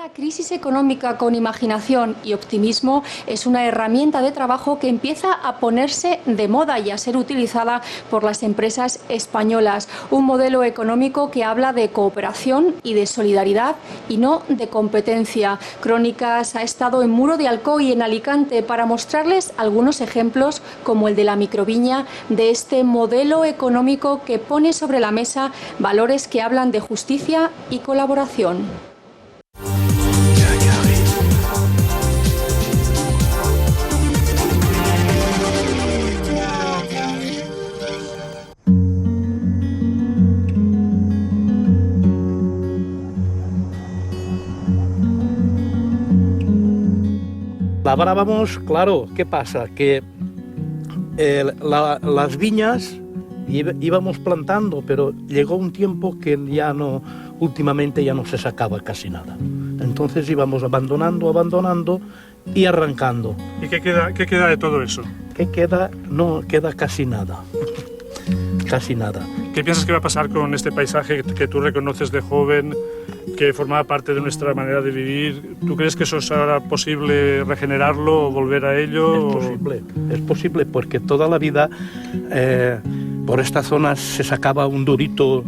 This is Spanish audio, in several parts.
la crisis económica con imaginación y optimismo es una herramienta de trabajo que empieza a ponerse de moda y a ser utilizada por las empresas españolas. Un modelo económico que habla de cooperación y de solidaridad y no de competencia. Crónicas ha estado en Muro de Alcoy, en Alicante, para mostrarles algunos ejemplos, como el de la microviña, de este modelo económico que pone sobre la mesa valores que hablan de justicia y colaboración. Labrábamos, claro, ¿qué pasa? Que las viñas íbamos plantando, pero llegó un tiempo que ya no, últimamente ya no se sacaba casi nada. Entonces íbamos abandonando y arrancando. ¿Y qué queda de todo eso? ¿Qué queda? No queda casi nada. Casi nada. ¿Qué piensas que va a pasar con este paisaje que tú reconoces de joven, que formaba parte de nuestra manera de vivir? ¿Tú crees que eso es ahora posible regenerarlo o volver a ello? Es posible porque toda la vida por estas zonas se sacaba un durito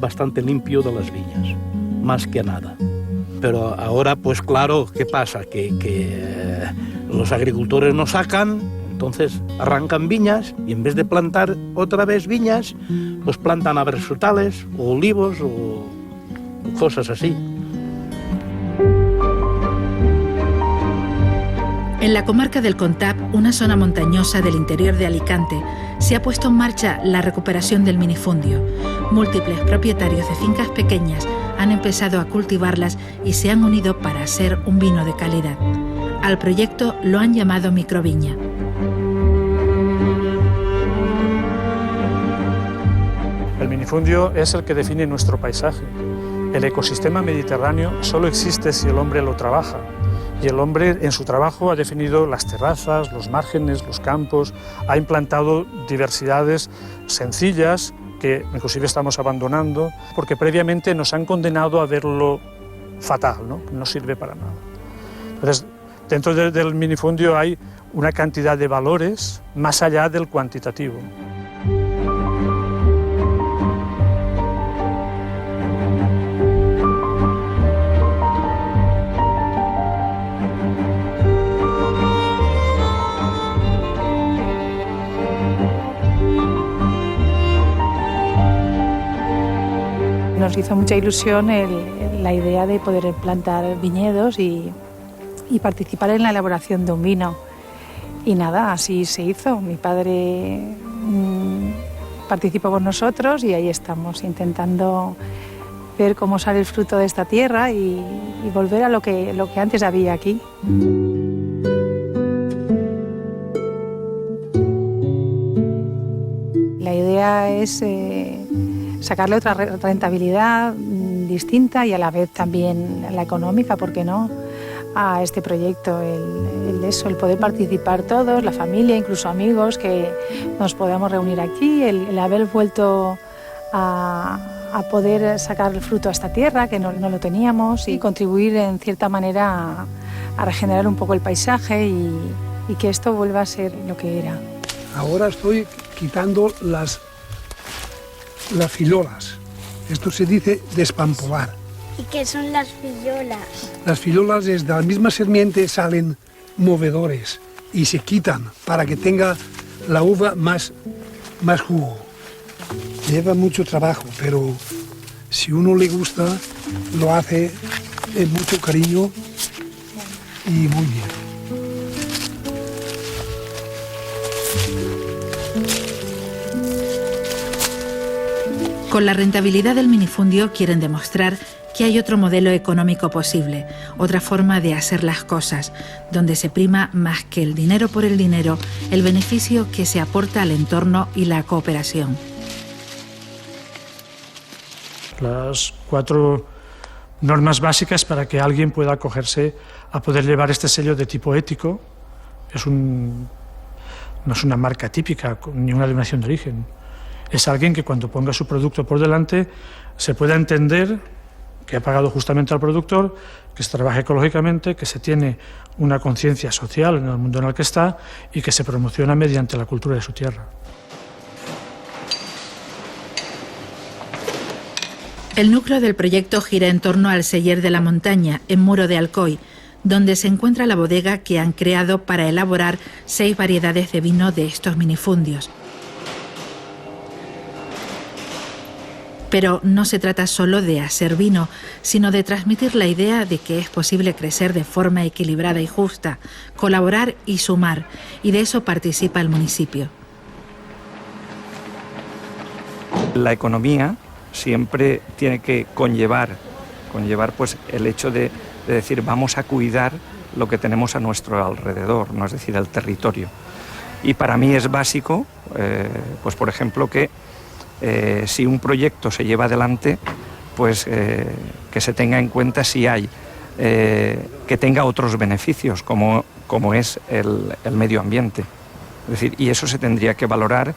bastante limpio de las viñas, más que nada. Pero ahora, pues claro, ¿qué pasa? Que los agricultores no sacan, entonces arrancan viñas y en vez de plantar otra vez viñas, pues plantan árboles frutales o olivos o cosas así. En la comarca del Contap, una zona montañosa del interior de Alicante, se ha puesto en marcha la recuperación del minifundio. Múltiples propietarios de fincas pequeñas han empezado a cultivarlas y se han unido para hacer un vino de calidad. Al proyecto lo han llamado Microviña. El minifundio es el que define nuestro paisaje. El ecosistema mediterráneo solo existe si el hombre lo trabaja. Y el hombre en su trabajo ha definido las terrazas, los márgenes, los campos, ha implantado diversidades sencillas que inclusive estamos abandonando porque previamente nos han condenado a verlo fatal, ¿no? No sirve para nada. Entonces, dentro del minifundio hay una cantidad de valores más allá del cuantitativo. Nos hizo mucha ilusión la idea de poder plantar viñedos y participar en la elaboración de un vino. Y nada, así se hizo. Mi padre participó con nosotros y ahí estamos, intentando ver cómo sale el fruto de esta tierra y volver a lo que antes había aquí. La idea es sacarle otra rentabilidad distinta y a la vez también la económica, ¿por qué no?, a este proyecto, el poder participar todos, la familia, incluso amigos, que nos podamos reunir aquí, el haber vuelto a poder sacar el fruto a esta tierra, que no lo teníamos, y contribuir en cierta manera a regenerar un poco el paisaje y que esto vuelva a ser lo que era. Ahora estoy quitando las filolas. Esto se dice despampolar. ¿Y qué son las fillolas? Las filolas es de la misma semiente salen movedores y se quitan para que tenga la uva más jugo. Lleva mucho trabajo, pero si uno le gusta, lo hace en mucho cariño y muy bien. Con la rentabilidad del minifundio quieren demostrar que hay otro modelo económico posible, otra forma de hacer las cosas, donde se prima más que el dinero por el dinero, el beneficio que se aporta al entorno y la cooperación. Las 4 normas básicas para que alguien pueda acogerse a poder llevar este sello de tipo ético. No es una marca típica ni una denominación de origen. Es alguien que cuando ponga su producto por delante se pueda entender que ha pagado justamente al productor, que se trabaja ecológicamente, que se tiene una conciencia social en el mundo en el que está y que se promociona mediante la cultura de su tierra. El núcleo del proyecto gira en torno al Celler de la Montaña, en Muro de Alcoy, donde se encuentra la bodega que han creado para elaborar 6 variedades de vino de estos minifundios. Pero no se trata solo de hacer vino, sino de transmitir la idea de que es posible crecer de forma equilibrada y justa, colaborar y sumar, y de eso participa el municipio. La economía siempre tiene que conllevar pues, el hecho de decir vamos a cuidar lo que tenemos a nuestro alrededor, ¿no? Es decir, el territorio. Y para mí es básico, pues por ejemplo, que si un proyecto se lleva adelante, pues que se tenga en cuenta si hay, que tenga otros beneficios, como es el medio ambiente. Es decir, y eso se tendría que valorar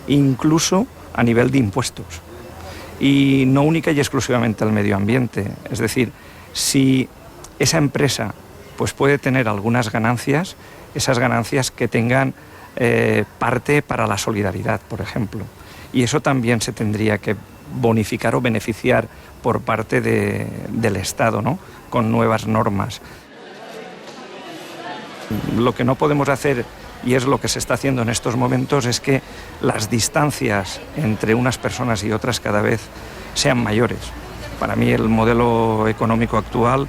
incluso a nivel de impuestos. Y no única y exclusivamente el medio ambiente. Es decir, si esa empresa pues puede tener algunas ganancias, esas ganancias que tengan parte para la solidaridad, por ejemplo. Y eso también se tendría que bonificar o beneficiar por parte del Estado, ¿no? Con nuevas normas. Lo que no podemos hacer, y es lo que se está haciendo en estos momentos, es que las distancias entre unas personas y otras cada vez sean mayores. Para mí el modelo económico actual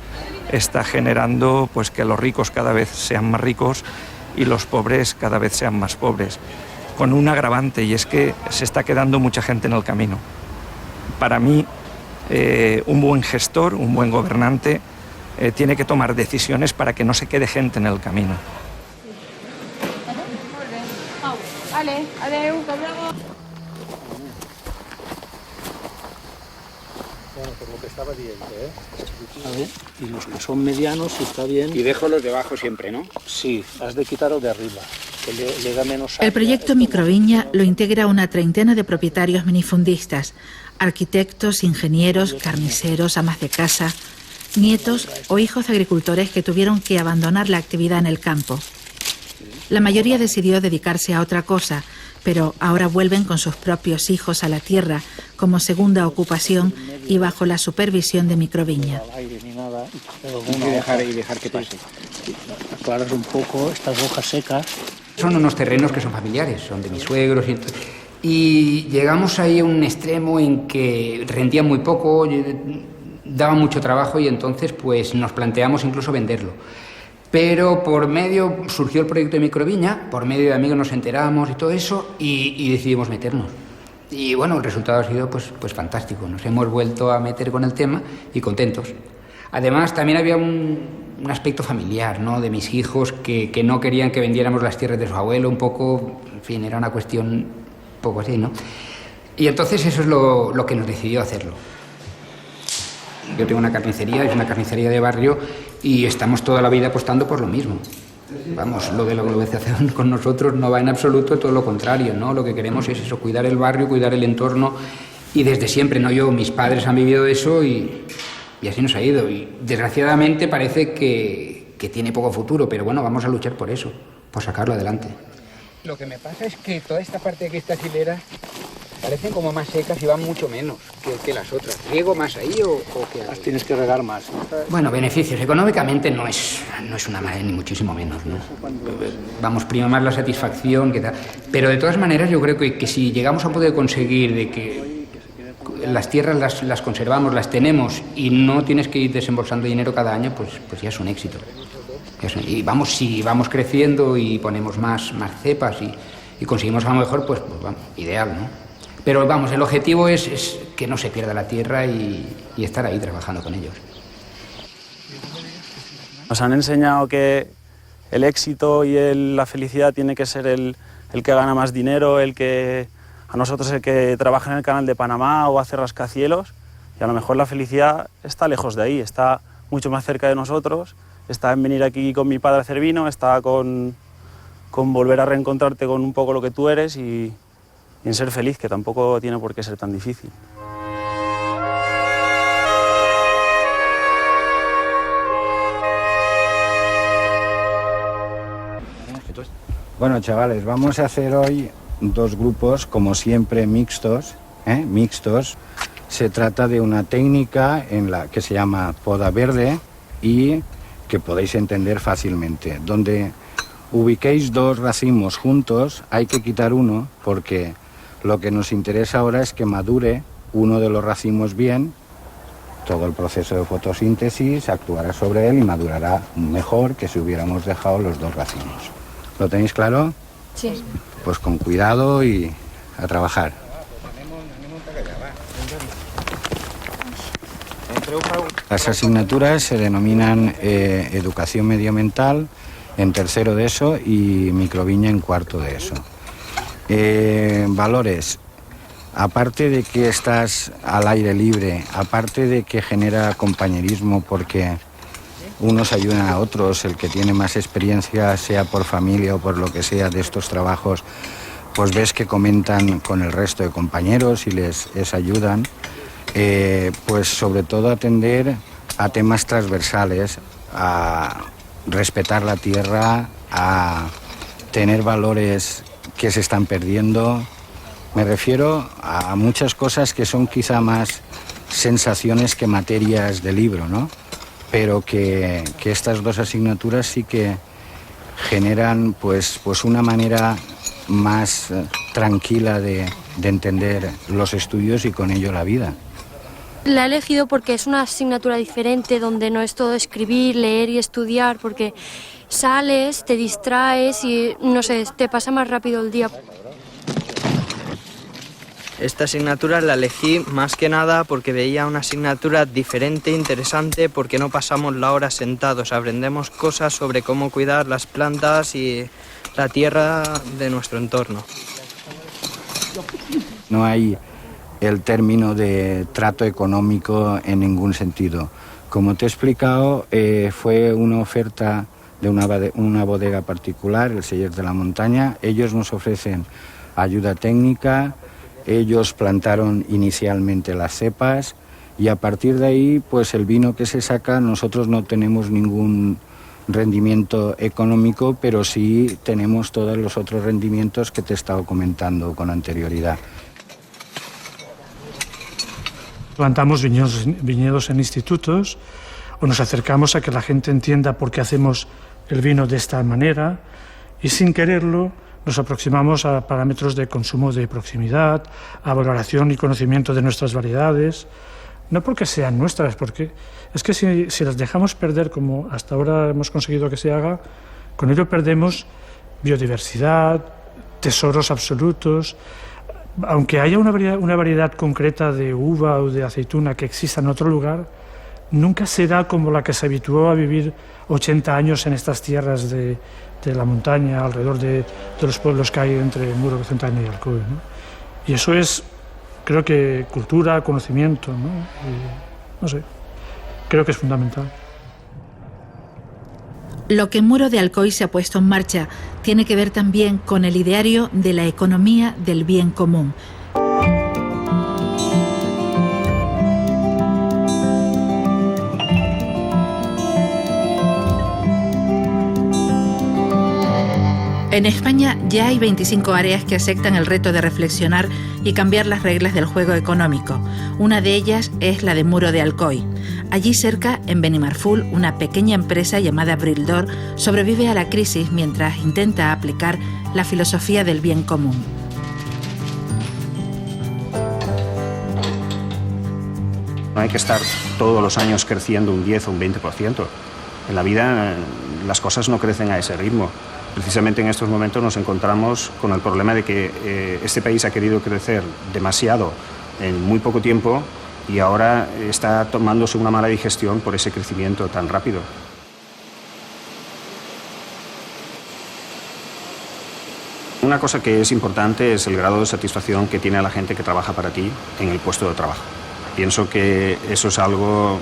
está generando pues, que los ricos cada vez sean más ricos y los pobres cada vez sean más pobres, con un agravante, y es que se está quedando mucha gente en el camino. Para mí, un buen gestor, un buen gobernante, tiene que tomar decisiones para que no se quede gente en el camino. Bueno, por lo que estaba diciendo, A ver, y los que son medianos, si está bien. Y dejo los de abajo siempre, ¿no? Sí, has de quitar los de arriba, que le da menos área. El proyecto Microviña lo integra una treintena de propietarios minifundistas, arquitectos, ingenieros, carniceros, amas de casa, nietos o hijos de agricultores que tuvieron que abandonar la actividad en el campo. La mayoría decidió dedicarse a otra cosa, pero ahora vuelven con sus propios hijos a la tierra como segunda ocupación y bajo la supervisión de Microviña. Y dejar que pase. Aclaras un poco estas hojas secas. Son unos terrenos que son familiares, son de mis suegros. Y llegamos ahí a un extremo en que rendían muy poco, daba mucho trabajo y entonces pues nos planteamos incluso venderlo. Pero por medio surgió el proyecto de Microviña, por medio de amigos nos enteramos y todo eso y decidimos meternos. Y bueno, el resultado ha sido pues fantástico, nos hemos vuelto a meter con el tema y contentos. Además también había un aspecto familiar, ¿no? De mis hijos que no querían que vendiéramos las tierras de su abuelo, un poco, en fin, era una cuestión un poco así, ¿no? Y entonces eso es lo que nos decidió hacerlo. Yo tengo una carnicería, es una carnicería de barrio y estamos toda la vida apostando por lo mismo. Vamos, lo de la globalización con nosotros no va en absoluto, todo lo contrario, ¿no? Lo que queremos es eso, cuidar el barrio, cuidar el entorno y desde siempre, ¿no? Mis padres han vivido eso y así nos ha ido. Y desgraciadamente parece que tiene poco futuro, pero bueno, vamos a luchar por eso, por sacarlo adelante. Lo que me pasa es que toda esta parte de aquí, estas hileras, parecen como más secas y van mucho menos que las otras. ¿Riego más ahí o qué hago? Las tienes que regar más. Bueno, beneficios. Económicamente no es una madre, ni muchísimo menos, ¿no? Vamos, prima más la satisfacción que tal. Pero de todas maneras yo creo que si llegamos a poder conseguir de que las tierras las conservamos, las tenemos y no tienes que ir desembolsando dinero cada año, pues ya es un éxito. Y vamos, si vamos creciendo y ponemos más cepas y conseguimos algo mejor, pues vamos, ideal, ¿no? Pero vamos, el objetivo es que no se pierda la tierra y estar ahí trabajando con ellos. Nos han enseñado que el éxito y la felicidad tiene que ser el que gana más dinero, a nosotros el que trabaja en el canal de Panamá o hace rascacielos, y a lo mejor la felicidad está lejos de ahí, está mucho más cerca de nosotros, está en venir aquí con mi padre a hacer vino, está con volver a reencontrarte con un poco lo que tú eres y en ser feliz, que tampoco tiene por qué ser tan difícil. Bueno, chavales, vamos a hacer hoy 2 grupos, como siempre, mixtos. Se trata de una técnica que se llama poda verde y que podéis entender fácilmente. Donde ubiquéis 2 racimos juntos, hay que quitar uno porque lo que nos interesa ahora es que madure uno de los racimos bien. Todo el proceso de fotosíntesis actuará sobre él y madurará mejor que si hubiéramos dejado los 2 racimos. ¿Lo tenéis claro? Sí. Pues con cuidado y a trabajar. Las asignaturas se denominan Educación Medioambiental en tercero de ESO y Microviña en cuarto de ESO. Valores. Aparte de que estás al aire libre, aparte de que genera compañerismo porque unos ayudan a otros, el que tiene más experiencia, sea por familia o por lo que sea de estos trabajos, pues ves que comentan con el resto de compañeros y les ayudan. Pues sobre todo atender a temas transversales, a respetar la tierra, a tener valores que se están perdiendo. Me refiero a muchas cosas que son quizá más sensaciones que materias de libro, ¿no? Pero que estas 2 asignaturas sí que generan pues una manera más tranquila de entender los estudios y con ello la vida. La he elegido porque es una asignatura diferente, donde no es todo escribir, leer y estudiar, porque sales, te distraes y, no sé, te pasa más rápido el día. Esta asignatura la elegí más que nada porque veía una asignatura diferente, interesante, porque no pasamos la hora sentados, aprendemos cosas sobre cómo cuidar las plantas y la tierra de nuestro entorno. No hay el término de trato económico en ningún sentido. Como te he explicado, fue una oferta de una bodega particular, el Cellers de la Montaña. Ellos nos ofrecen ayuda técnica, ellos plantaron inicialmente las cepas y a partir de ahí, pues el vino que se saca, nosotros no tenemos ningún rendimiento económico, pero sí tenemos todos los otros rendimientos que te he estado comentando con anterioridad. Plantamos viñedos en institutos o nos acercamos a que la gente entienda por qué hacemos el vino de esta manera y sin quererlo nos aproximamos a parámetros de consumo de proximidad, a valoración y conocimiento de nuestras variedades, no porque sean nuestras, porque es que si las dejamos perder como hasta ahora hemos conseguido que se haga, con ello perdemos biodiversidad, tesoros absolutos. Aunque haya una variedad concreta de uva o de aceituna que exista en otro lugar, nunca será como la que se habituó a vivir 80 años en estas tierras de la montaña, alrededor de los pueblos que hay entre Muro de Centeno y Alcoy, ¿no? Y eso es, creo que, cultura, conocimiento, ¿no? Y, no sé, creo que es fundamental. Lo que Muro de Alcoy se ha puesto en marcha tiene que ver también con el ideario de la economía del bien común. En España ya hay 25 áreas que aceptan el reto de reflexionar y cambiar las reglas del juego económico. Una de ellas es la de Muro de Alcoy. Allí cerca, en Benimarfull, una pequeña empresa llamada Brildor sobrevive a la crisis mientras intenta aplicar la filosofía del bien común. No hay que estar todos los años creciendo un 10 o un 20%. En la vida las cosas no crecen a ese ritmo. Precisamente en estos momentos nos encontramos con el problema de que este país ha querido crecer demasiado en muy poco tiempo y ahora está tomándose una mala digestión por ese crecimiento tan rápido. Una cosa que es importante es el grado de satisfacción que tiene la gente que trabaja para ti en el puesto de trabajo. Pienso que eso es algo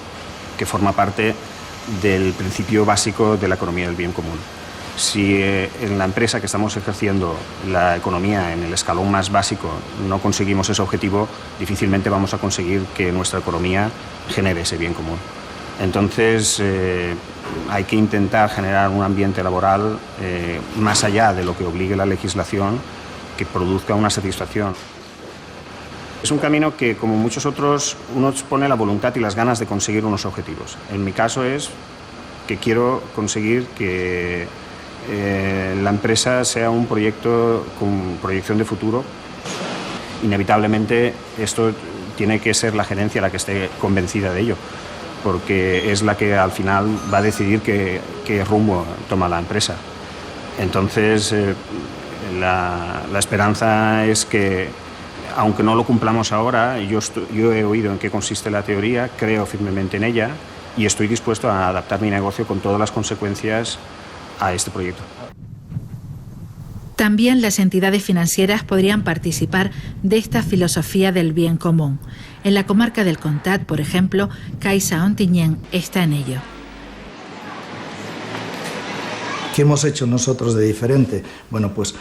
que forma parte del principio básico de la economía del bien común. Si en la empresa que estamos ejerciendo la economía en el escalón más básico no conseguimos ese objetivo, difícilmente vamos a conseguir que nuestra economía genere ese bien común. Entonces, hay que intentar generar un ambiente laboral más allá de lo que obligue la legislación, que produzca una satisfacción. Es un camino que, como muchos otros, uno pone la voluntad y las ganas de conseguir unos objetivos. En mi caso es que quiero conseguir que la empresa sea un proyecto con proyección de futuro. Inevitablemente esto tiene que ser la gerencia la que esté convencida de ello, porque es la que al final va a decidir qué rumbo toma la empresa. Entonces, la esperanza es que, aunque no lo cumplamos ahora, yo he oído en qué consiste la teoría, creo firmemente en ella y estoy dispuesto a adaptar mi negocio con todas las consecuencias a este proyecto. También las entidades financieras podrían participar de esta filosofía del bien común. En la comarca del Comtat, por ejemplo, Caixa Ontinyent está en ello. ¿Qué hemos hecho nosotros de diferente? Bueno, pues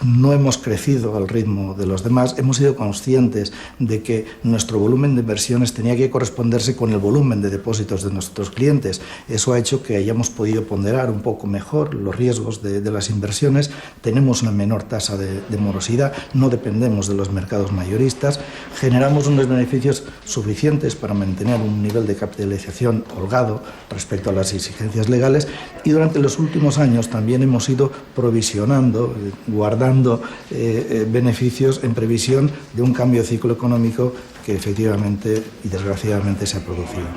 no hemos crecido al ritmo de los demás, hemos sido conscientes de que nuestro volumen de inversiones tenía que corresponderse con el volumen de depósitos de nuestros clientes. Eso ha hecho que hayamos podido ponderar un poco mejor los riesgos de las inversiones, tenemos una menor tasa de morosidad, no dependemos de los mercados mayoristas, generamos unos beneficios suficientes para mantener un nivel de capitalización holgado respecto a las exigencias legales y durante los últimos años también hemos ido provisionando, guardando beneficios en previsión de un cambio de ciclo económico que efectivamente y desgraciadamente se ha producido.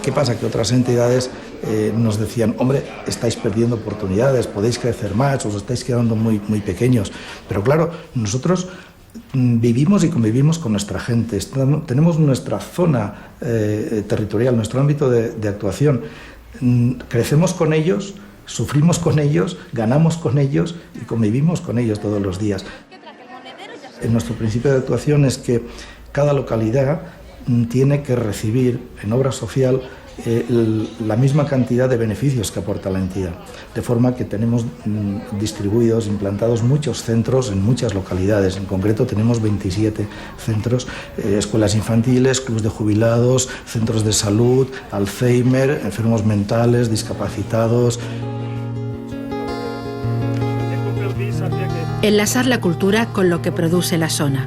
¿Qué pasa? Que otras entidades nos decían, hombre, estáis perdiendo oportunidades, podéis crecer más, os estáis quedando muy pequeños. Pero claro, nosotros vivimos y convivimos con nuestra gente, tenemos nuestra zona territorial, nuestro ámbito de actuación, crecemos con ellos, sufrimos con ellos, ganamos con ellos y convivimos con ellos todos los días. Nuestro principio de actuación es que cada localidad tiene que recibir en obra social la misma cantidad de beneficios que aporta la entidad, de forma que tenemos distribuidos, implantados muchos centros en muchas localidades. En concreto tenemos 27 centros, escuelas infantiles, clubs de jubilados, centros de salud, Alzheimer, enfermos mentales, discapacitados. Enlazar la cultura con lo que produce la zona.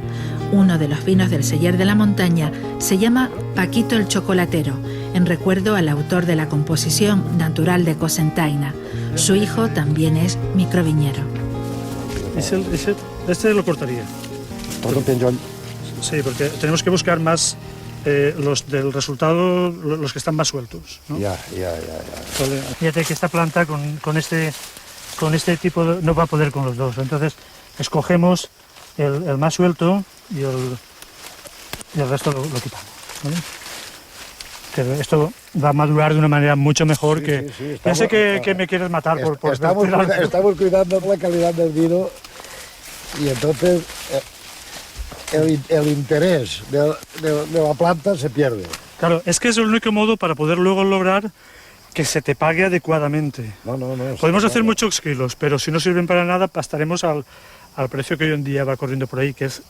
Uno de los vinos del Celler de la Montaña se llama Paquito el Chocolatero, en recuerdo al autor de la composición natural de Cocentaina. Su hijo también es microviñero. Este lo cortaría. Todo pienso. Sí, porque tenemos que buscar más los del resultado, los que están más sueltos, ¿no? Ya. Vale. Fíjate que esta planta con este tipo no va a poder con los dos. Entonces escogemos el más suelto y el resto lo quitamos, ¿vale? Pero esto va a madurar de una manera mucho mejor que... Sí, estamos, ya sé que me quieres matar por estamos cuidando la calidad del vino y entonces el interés de la planta se pierde. Claro, es que es el único modo para poder luego lograr que se te pague adecuadamente. No. Podemos hacer muchos kilos, pero si no sirven para nada, estaremos al precio que hoy en día va corriendo por ahí, que es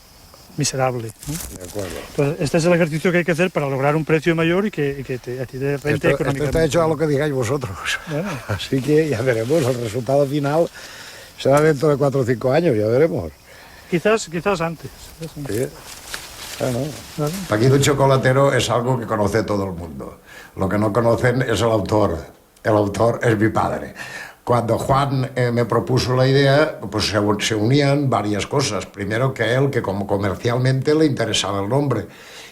miserable, ¿no? De acuerdo. Entonces, este es el ejercicio que hay que hacer para lograr un precio mayor y que a ti te rente económicamente. Esto está hecho a lo que digáis vosotros. Bueno. Así que ya veremos, el resultado final será dentro de 4 o 5 años, ya veremos. Quizás antes. Sí. Bueno. Paquito el Chocolatero es algo que conoce todo el mundo. Lo que no conocen es el autor. El autor es mi padre. Cuando Juan me propuso la idea, pues se unían varias cosas. Primero que a él, que como comercialmente le interesaba el nombre.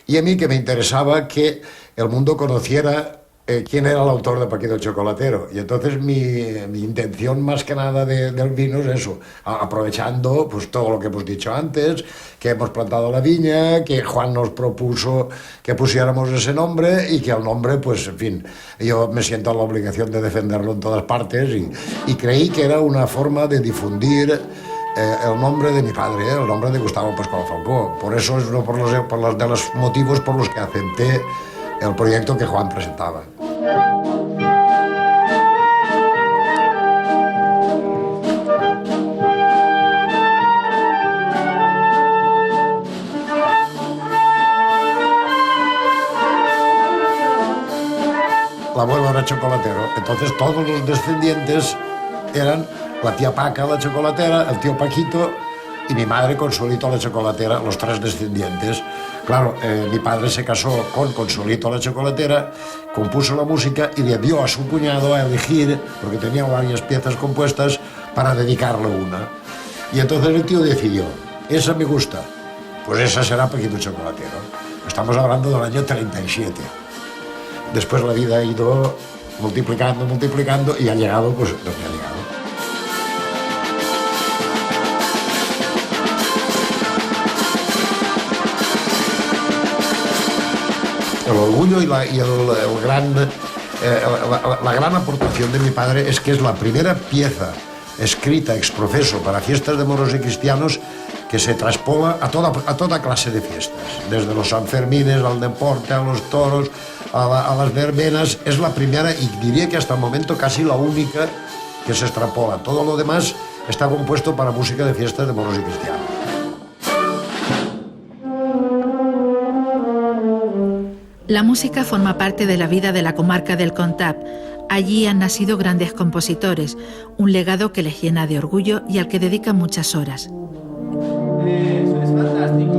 Y a mí que me interesaba que el mundo conociera quién era el autor de Paquito el Chocolatero. Y entonces mi intención más que nada del vino es eso, aprovechando pues todo lo que hemos dicho antes, que hemos plantado la viña, que Juan nos propuso que pusiéramos ese nombre y que el nombre, pues en fin, yo me siento en la obligación de defenderlo en todas partes y creí que era una forma de difundir el nombre de mi padre, el nombre de Gustavo Pascual Falcó. Por eso es uno de los motivos por los que acepté el proyecto que Juan presentaba. La abuela era chocolatero. Entonces todos los descendientes eran la tía Paca, la chocolatera, el tío Paquito y mi madre Consolito, la chocolatera, los 3 descendientes. Claro, mi padre se casó con Consolito, la chocolatera, compuso la música y le dio a su cuñado a elegir, porque tenía varias piezas compuestas, para dedicarle una. Y entonces el tío decidió, esa me gusta, pues esa será Paquito Chocolatero. Estamos hablando del año 37. Después la vida ha ido multiplicando y ha llegado pues donde ha llegado. El orgullo y la gran aportación de mi padre es que es la primera pieza escrita exprofeso para fiestas de moros y cristianos que se traspola a toda clase de fiestas, desde los Sanfermines al deporte, a los toros, a las verbenas. Es la primera y diría que hasta el momento casi la única que se extrapola. Todo lo demás está compuesto para música de fiestas de moros y cristianos. La música forma parte de la vida de la comarca del Comtat. Allí han nacido grandes compositores, un legado que les llena de orgullo y al que dedican muchas horas. Eso es fantástico.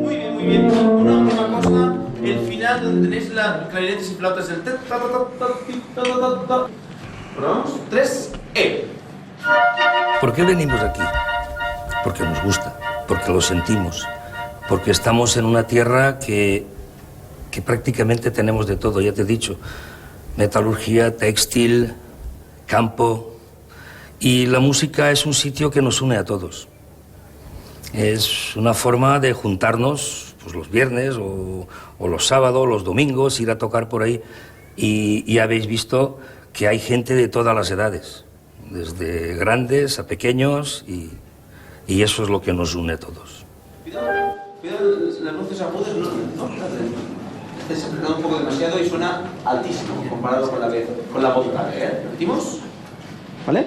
Muy bien, muy bien. Y una última cosa, el final donde tenéis las clarinetes y flautas, el ¿Probamos? 3, ¿Por qué venimos aquí? Porque nos gusta, porque lo sentimos, porque estamos en una tierra que prácticamente tenemos de todo, ya te he dicho. Metalurgia, textil, campo. Y la música es un sitio que nos une a todos. Es una forma de juntarnos pues, los viernes o los sábados, los domingos, ir a tocar por ahí. Y habéis visto que hay gente de todas las edades, desde grandes a pequeños, y eso es lo que nos une a todos. Cuidado, las voces agudas no. Se apretado un poco demasiado y suena altísimo comparado con la voz grave, ¿eh? ¿Repetimos? ¿Vale?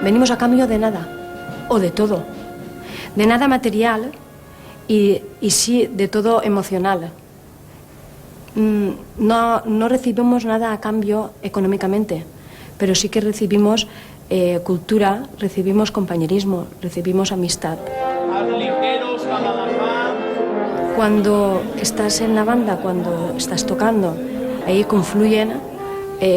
Venimos a cambio de nada, o de todo. De nada material y sí de todo emocional. No recibimos nada a cambio económicamente, pero sí que recibimos cultura, recibimos compañerismo, recibimos amistad. Cuando estás en la banda, cuando estás tocando, ahí confluyen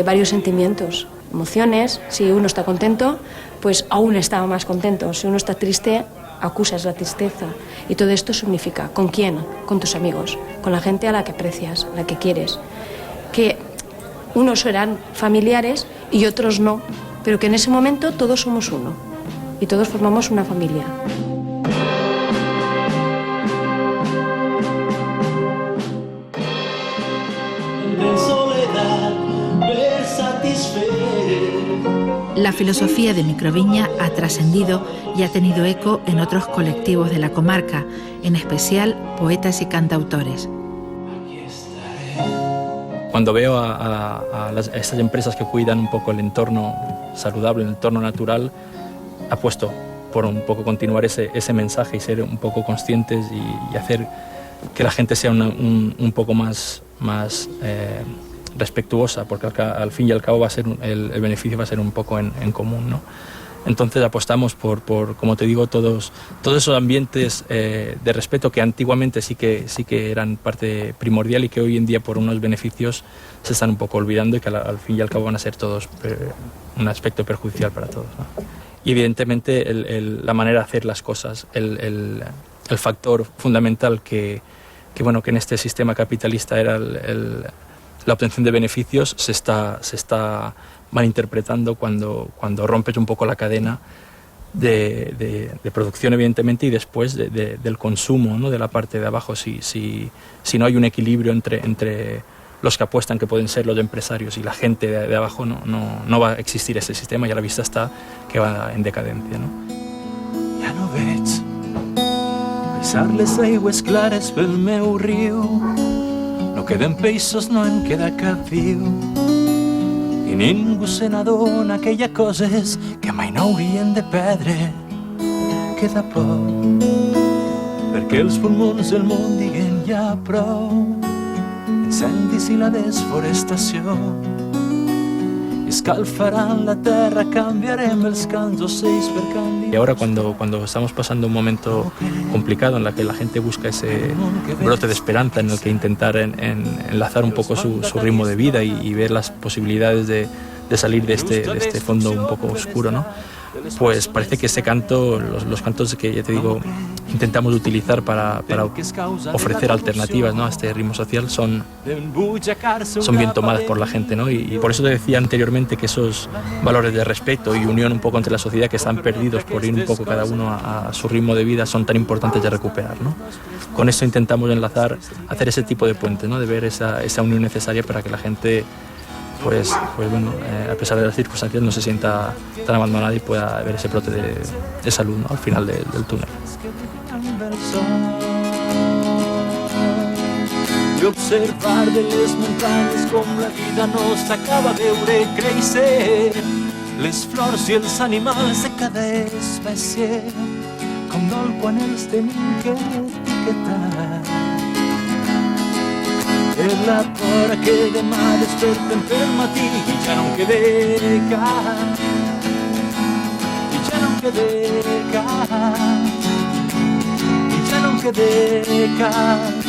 varios sentimientos, emociones. Si uno está contento, pues aún está más contento. Si uno está triste, acusas la tristeza. Y todo esto significa, ¿con quién? Con tus amigos, con la gente a la que aprecias, a la que quieres. Que unos serán familiares y otros no, pero que en ese momento todos somos uno y todos formamos una familia. La filosofía de Microviña ha trascendido y ha tenido eco en otros colectivos de la comarca, en especial poetas y cantautores. Cuando veo a estas empresas que cuidan un poco el entorno saludable, el entorno natural, apuesto por un poco continuar ese mensaje y ser un poco conscientes y hacer que la gente sea un poco más respetuosa, porque al fin y al cabo va a ser el beneficio va a ser un poco en común, ¿no? Entonces apostamos por como te digo, todos esos ambientes de respeto que antiguamente sí que eran parte primordial y que hoy en día por unos beneficios se están un poco olvidando y que al fin y al cabo van a ser todos un aspecto perjudicial para todos, ¿no? Y evidentemente la manera de hacer las cosas, el factor fundamental que en este sistema capitalista era la obtención de beneficios se está malinterpretando cuando rompes un poco la cadena de producción, evidentemente, y después del consumo, ¿no? De la parte de abajo. Si no hay un equilibrio entre los que apuestan, que pueden ser los empresarios, y la gente de abajo, no va a existir ese sistema, y a la vista está que va en decadencia, ¿no? Ja no veig passar les aigües clares pel meu riu. No queden peixos, no en queda cap viu. I ningú se n'adona que hi ha coses que mai no haurien de perdre. Queda poc perquè els pulmons del món diguen ja prou. Incendis i la desforestació escalfarán la tierra, cambiaremos los cants d'ocells per canvi. Y ahora cuando estamos pasando un momento complicado en el que la gente busca ese brote de esperanza en el que intentar enlazar un poco su ritmo de vida y ver las posibilidades de salir de este fondo un poco oscuro, ¿no? Pues parece que ese canto, los cantos que ya te digo intentamos utilizar para ofrecer alternativas, ¿no?, a este ritmo social son bien tomadas por la gente, ¿no? Y por eso te decía anteriormente que esos valores de respeto y unión un poco entre la sociedad que están perdidos por ir un poco cada uno a su ritmo de vida son tan importantes de recuperar, ¿no? Con eso intentamos enlazar, hacer ese tipo de puente, ¿no?, de ver esa unión necesaria para que la gente pues bueno, a pesar de las circunstancias no se sienta tan abandonada y pueda ver ese brote de salud, ¿no?, al final del túnel. I observar de les muntanyes com la vida no s'acaba de veure créixer, les flors i els animals de cada espècie, com dol quan els tenim que etiquetar. És la por que demà despertem pel matí i ja no en quede cap, i ja no en quede cap, i ja no en quede cap,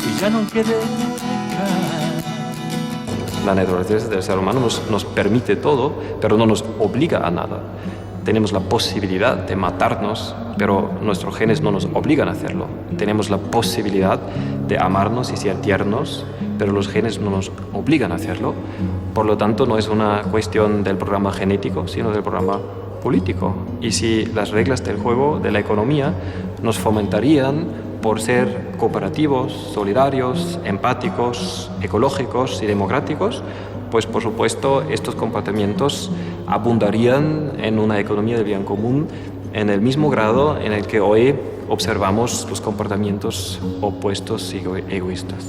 i ja no en quede cap. La naturaleza del ser humano nos permite todo, pero no nos obliga a nada. Tenemos la posibilidad de matarnos, pero nuestros genes no nos obligan a hacerlo. Tenemos la posibilidad de amarnos y ser tiernos, pero los genes no nos obligan a hacerlo. Por lo tanto, no es una cuestión del programa genético, sino del programa político. Y si las reglas del juego de la economía nos fomentarían por ser cooperativos, solidarios, empáticos, ecológicos y democráticos, pues por supuesto estos comportamientos abundarían en una economía del bien común en el mismo grado en el que hoy observamos los comportamientos opuestos y egoístas.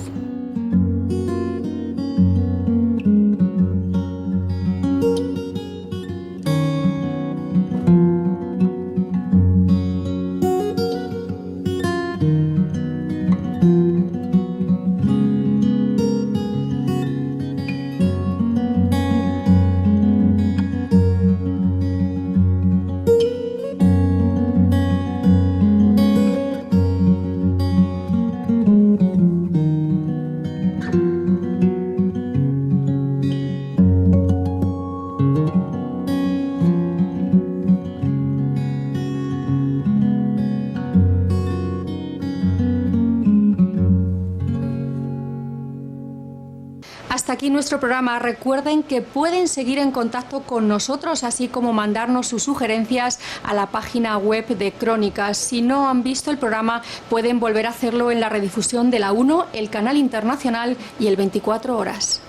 Hasta aquí nuestro programa. Recuerden que pueden seguir en contacto con nosotros, así como mandarnos sus sugerencias a la página web de Crónicas. Si no han visto el programa, pueden volver a hacerlo en la redifusión de la 1, el canal internacional y el 24 horas.